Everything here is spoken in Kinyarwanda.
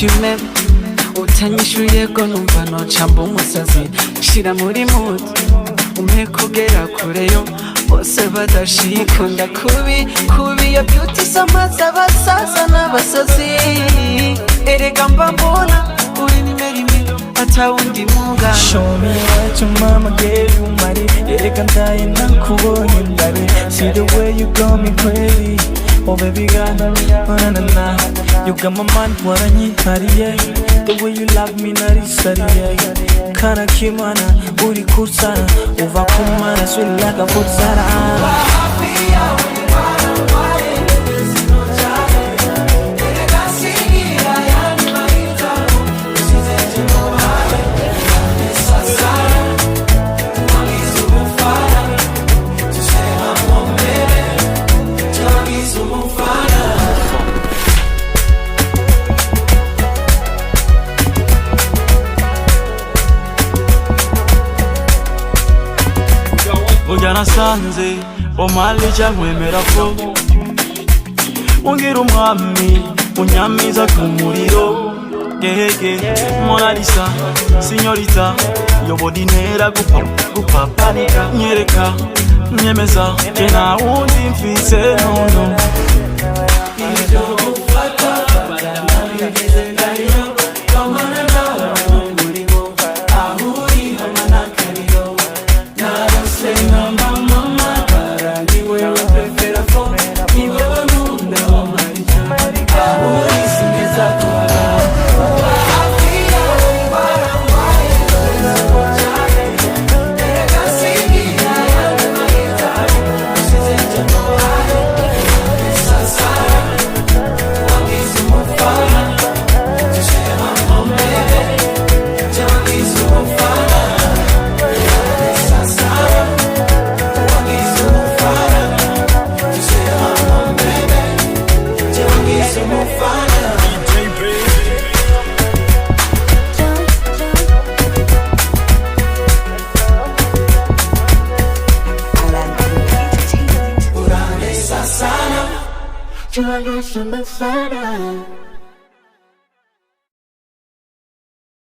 tu m'aimes utanyishuye ko numva nocamba umusazi shira muri mood umpe kugera kureyo bose badashikunda kubi ya beauty samaza abasaza n'abasazi erega mbambona uri nimerimi atawundi muga. Show me what your mama gave you, mari erega ndaye nakubonye ndabe. See the way you got me crazy, oh baby girl, na you got my mind waranyihariye. The way you love me narisariye, kana kimana uri kursana uva kumana sweet like a futsara. Burya nasanze omali cyamwemera ko ungira umwami unyamiza ku muriro gege Mona Lisa Signorita yobodi ntera gupapanika nyereka nyemeza ke na wundi mfise nono You're a